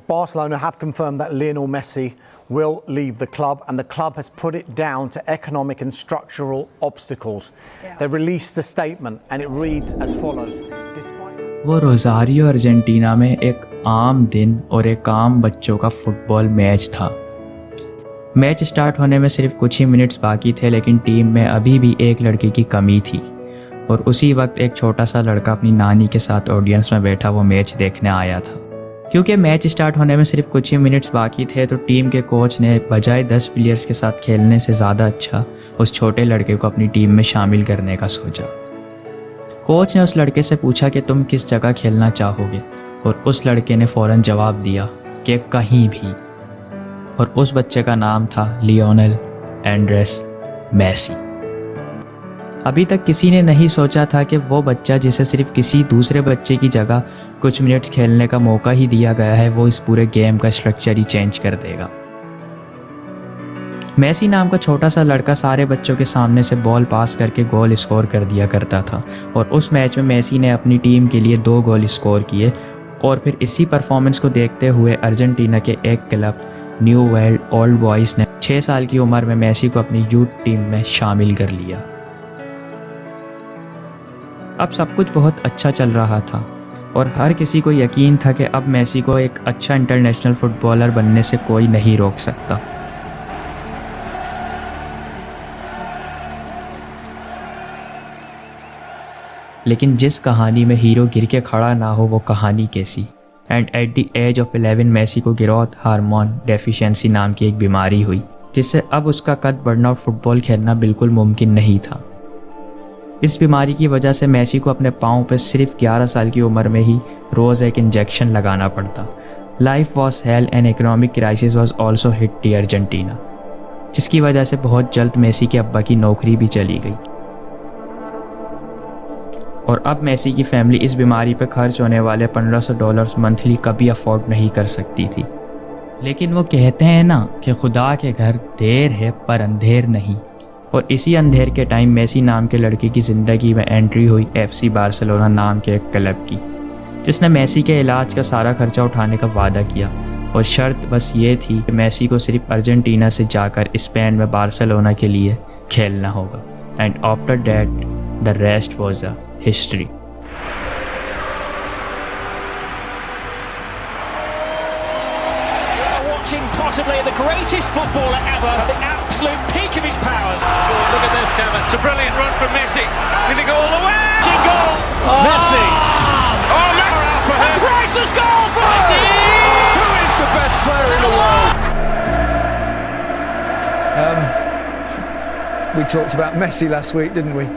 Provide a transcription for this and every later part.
Barcelona have confirmed that Lionel Messi will leave the club, and the club has put it down to economic and structural obstacles. They released a statement and it reads as follows. वो Rozario Argentina में एक आम दिन और एक आम बच्चों का फुटबॉल मैच था। मैच स्टार्ट होने में सिर्फ कुछ ही मिनट्स बाकी थे, लेकिन टीम में अभी भी एक लड़के की कमी थी और उसी वक्त एक छोटा सा लड़का अपनी नानी के साथ ऑडियंस में बैठा वो मैच देखने आया था। क्योंकि मैच स्टार्ट होने में सिर्फ कुछ ही मिनट्स बाकी थे तो टीम के कोच ने बजाय 10 प्लेयर्स के साथ खेलने से ज़्यादा अच्छा उस छोटे लड़के को अपनी टीम में शामिल करने का सोचा। कोच ने उस लड़के से पूछा कि तुम किस जगह खेलना चाहोगे, और उस लड़के ने फ़ौरन जवाब दिया कि कहीं भी। और उस बच्चे का नाम था लियोनेल एंड्रेस मेसी। अभी तक किसी ने नहीं सोचा था कि वो बच्चा जिसे सिर्फ किसी दूसरे बच्चे की जगह कुछ मिनट्स खेलने का मौका ही दिया गया है, वो इस पूरे गेम का स्ट्रक्चर ही चेंज कर देगा। मेसी नाम का छोटा सा लड़का सारे बच्चों के सामने से बॉल पास करके गोल स्कोर कर दिया करता था, और उस मैच में मेसी ने अपनी टीम के लिए 2 गोल स्कोर किए। और फिर इसी परफॉर्मेंस को देखते हुए अर्जेंटीना के एक club new world old boys ने 6 साल की उम्र में मेसी को अपनी यूथ टीम में शामिल कर लिया। अब सब कुछ बहुत अच्छा चल रहा था और हर किसी को यकीन था कि अब मेसी को एक अच्छा इंटरनेशनल फुटबॉलर बनने से कोई नहीं रोक सकता। लेकिन जिस कहानी में हीरो गिर के खड़ा ना हो वो कहानी कैसी। And at the age of 11 Messi को ग्रोथ हार्मोन डेफिशिएंसी नाम की एक बीमारी हुई, जिससे अब उसका कद बढ़ना और फुटबॉल खेलना बिल्कुल मुमकिन नहीं था। इस बीमारी की वजह से मेसी को अपने पाँव पर सिर्फ 11 साल की उम्र में ही रोज़ एक इंजेक्शन लगाना पड़ता। Life was hello and economic crisis was also hit the Argentina, जिसकी वजह से बहुत जल्द मेसी के अब्बा की नौकरी भी चली गई और अब मेसी की फैमिली इस बीमारी पर खर्च होने वाले $1500 मंथली कभी अफोर्ड नहीं कर सकती थी। लेकिन वो कहते हैं ना कि खुदा के घर देर है पर अंधेर नहीं, और इसी अंधेर के टाइम मेसी नाम के लड़के की ज़िंदगी में एंट्री हुई FC बार्सिलोना नाम के एक क्लब की, जिसने मेसी के इलाज का सारा खर्चा उठाने का वादा किया। और शर्त बस ये थी कि मेसी को सिर्फ अर्जेंटीना से जाकर स्पेन में बार्सिलोना के लिए खेलना होगा। And after that the rest was a history. Possibly the greatest footballer ever, at the absolute peak of his powers. Oh, look at this, Kevin. It's a brilliant run from Messi. Did he go all the way? Goal! Messi! Oh, Messi! Out for him. Priceless goal for Messi! Who is the best player in the world? We talked about Messi last week, didn't we?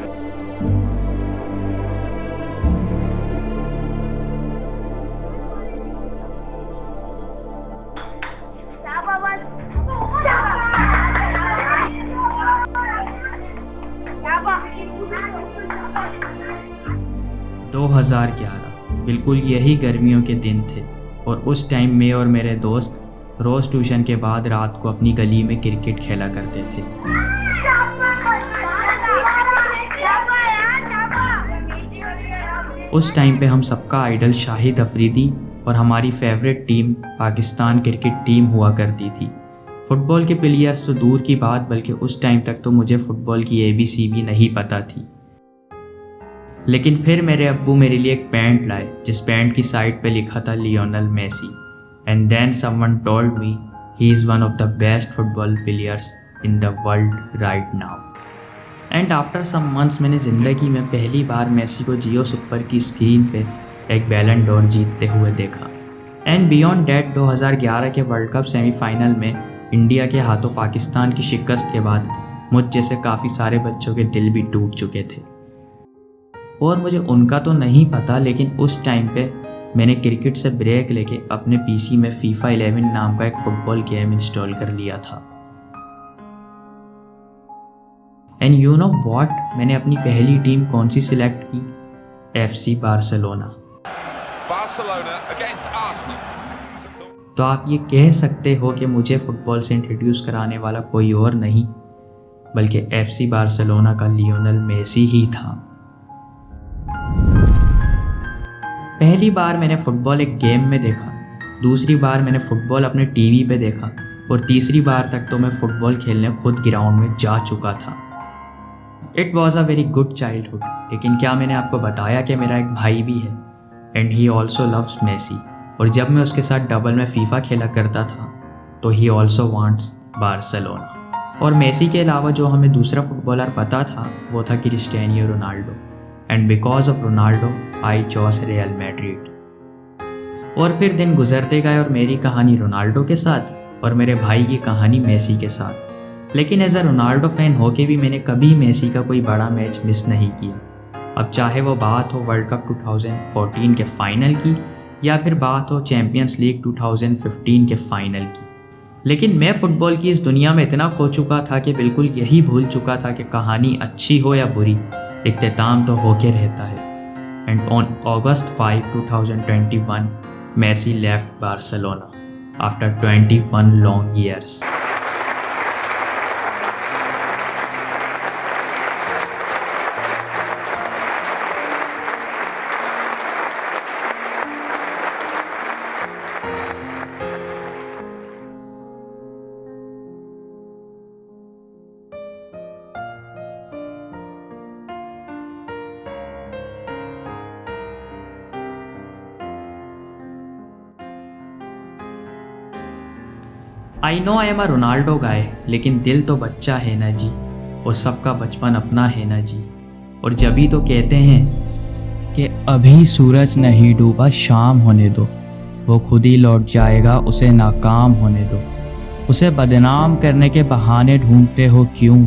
बिल्कुल यही गर्मियों के दिन थे और उस time मैं और मेरे दोस्त रोज़ ट्यूशन के बाद रात को अपनी गली में क्रिकेट खेला करते थे। उस टाइम पे हम सबका आइडल शाहिद अफरीदी और हमारी favourite team Pakistan cricket team हुआ करती थी। फुटबॉल के प्लेयर्स तो दूर की बात, बल्कि उस टाइम तक तो मुझे फुटबॉल की ABC भी नहीं पता थी। लेकिन फिर मेरे अब्बू मेरे लिए एक पैंट लाए जिस पैंट की साइड पे लिखा था Lionel Messi. And then someone told me he is one of the best football players in the world right now. And after some months मैंने ज़िंदगी में पहली बार मेसी को जियो सुपर की स्क्रीन पे एक बैलन डोर जीतते हुए देखा। एंड बियॉन्ड डैट 2011 के वर्ल्ड कप सेमीफाइनल में इंडिया के हाथों पाकिस्तान की शिकस्त के बाद मुझ जैसे काफ़ी सारे बच्चों के दिल भी टूट चुके थे। और मुझे उनका तो नहीं पता, लेकिन उस टाइम पे मैंने क्रिकेट से ब्रेक लेके अपने PC में FIFA 11 नाम का एक फुटबॉल गेम इंस्टॉल कर लिया था। एंड यू नो व्हाट, मैंने अपनी पहली टीम कौन सी सिलेक्ट की? FC Barcelona. तो आप ये कह सकते हो कि मुझे फुटबॉल से इंट्रोड्यूस कराने वाला कोई और नहीं बल्कि FC बार्सिलोना का लियोनेल मेसी ही था। पहली बार मैंने फुटबॉल एक गेम में देखा दूसरी बार मैंने फ़ुटबॉल अपने टीवी पे देखा और तीसरी बार तक तो मैं फ़ुटबॉल खेलने खुद ग्राउंड में जा चुका था। It was a very good childhood, लेकिन क्या मैंने आपको बताया कि मेरा एक भाई भी है and he also loves Messi, और जब मैं उसके साथ डबल में फीफा खेला करता था तो ही ऑल्सो वांट्स बार्सिलोना। और मेसी के अलावा जो हमें दूसरा फुटबॉलर पता था वो था Cristiano Ronaldo, and because of Ronaldo I chose Real Madrid. और फिर दिन गुजरते गए और मेरी कहानी रोनाल्डो के साथ और मेरे भाई की कहानी मेसी के साथ। लेकिन एज अ रोनाल्डो फैन होके भी मैंने कभी मेसी का कोई बड़ा मैच मिस नहीं किया। अब चाहे वो बात हो वर्ल्ड कप 2014 के फाइनल की या फिर बात हो चैम्पियंस लीग 2015 के फाइनल की। लेकिन मैं फ़ुटबॉल की इस दुनिया में इतना खो चुका था कि बिल्कुल यही भूल चुका था कि कहानी अच्छी हो या बुरी, इख्तिताम तो होके रहता है। And on August 5, 2021 Messi left Barcelona after 21 long years. I know I am a Ronaldo guy, लेकिन दिल तो बच्चा है ना जी, और सबका बचपन अपना है ना जी। और जभी तो कहते हैं कि अभी सूरज नहीं डूबा, शाम होने दो, वो खुद ही लौट जाएगा, उसे नाकाम होने दो। उसे बदनाम करने के बहाने ढूंढते हो क्यों,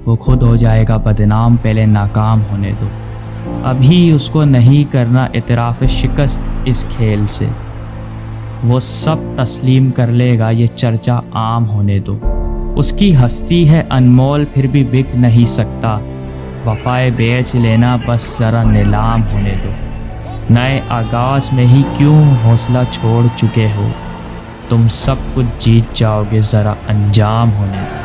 वो खुद हो जाएगा बदनाम, पहले नाकाम होने दो। अभी उसको नहीं करना इतराफ़ शिकस्त इस खेल से, वो सब तस्लीम कर लेगा, ये चर्चा आम होने दो। उसकी हस्ती है अनमोल, फिर भी बिक नहीं सकता, वफ़ाए बेच लेना, बस ज़रा नीलाम होने दो। नए आगाज़ में ही क्यों हौसला छोड़ चुके हो, तुम सब कुछ जीत जाओगे, ज़रा अंजाम होने दो।